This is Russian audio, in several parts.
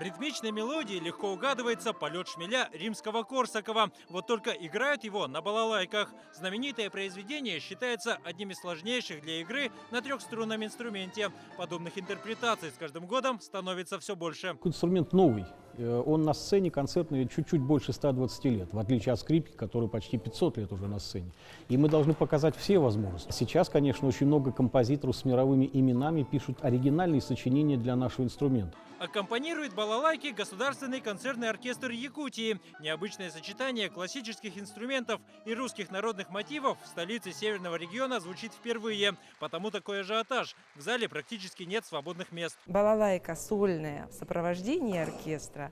ритмичной мелодии легко угадывается полет шмеля римского-корсакова. Вот только играют его на балалайках. Знаменитое произведение считается одним из сложнейших для игры на трехструнном инструменте. Подобных интерпретаций с каждым годом становится все больше. Инструмент новый. Он на сцене концертный чуть-чуть больше 120 лет, в отличие от скрипки, который почти 500 лет уже на сцене. И мы должны показать все возможности. Сейчас, конечно, очень много композиторов с мировыми именами пишут оригинальные сочинения для нашего инструмента. Аккомпанирует балалайке Государственный концертный оркестр Якутии. Необычное сочетание классических инструментов и русских народных мотивов в столице северного региона звучит впервые. Потому такой ажиотаж. В зале практически нет свободных мест. Балалайка сольная в сопровождении оркестра.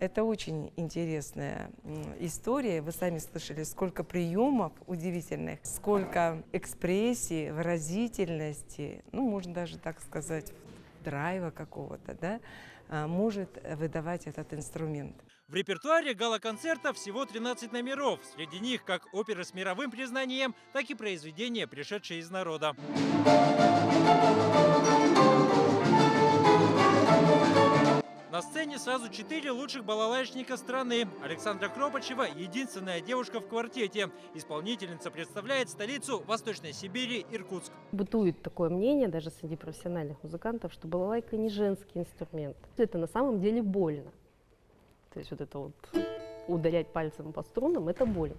Это очень интересная история. Вы сами слышали, сколько приемов удивительных, сколько экспрессии, выразительности, ну, можно даже так сказать, драйва какого-то, да, может выдавать этот инструмент. В репертуаре гала-концерта всего 13 номеров. Среди них как оперы с мировым признанием, так и произведения, пришедшие из народа. На сцене сразу 4 лучших балалайчника страны. Александра Кропачева – единственная девушка в квартете. Исполнительница представляет столицу Восточной Сибири – Иркутск. Бытует такое мнение даже среди профессиональных музыкантов, что балалайка не женский инструмент. Это на самом деле больно. То есть вот это вот ударять пальцем по струнам – это больно.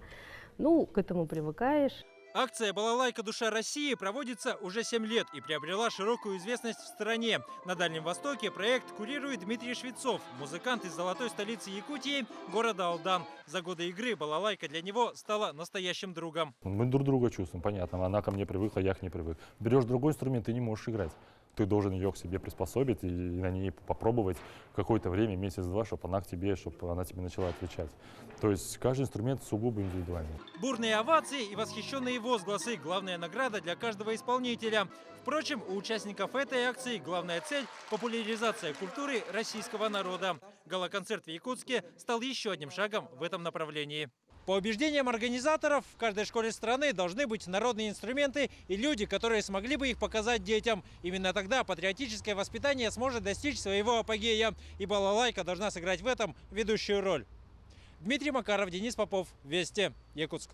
Ну, к этому привыкаешь. Акция «Балалайка. Душа России» проводится уже 7 лет и приобрела широкую известность в стране. На Дальнем Востоке проект курирует Дмитрий Швецов, музыкант из золотой столицы Якутии, города Алдан. За годы игры балалайка для него стала настоящим другом. Мы друг друга чувствуем, понятно. Она ко мне привыкла, я к ней привык. Берешь другой инструмент, ты не можешь играть. Ты должен ее к себе приспособить и на ней попробовать какое-то время, месяц-два, чтобы она тебе начала отвечать. То есть каждый инструмент сугубо индивидуальный. Бурные овации и восхищенные возгласы – главная награда для каждого исполнителя. Впрочем, у участников этой акции главная цель – популяризация культуры российского народа. Гала-концерт в Якутске стал еще одним шагом в этом направлении. По убеждениям организаторов, в каждой школе страны должны быть народные инструменты и люди, которые смогли бы их показать детям. Именно тогда патриотическое воспитание сможет достичь своего апогея, и балалайка должна сыграть в этом ведущую роль. Дмитрий Макаров, Денис Попов, Вести, Якутск.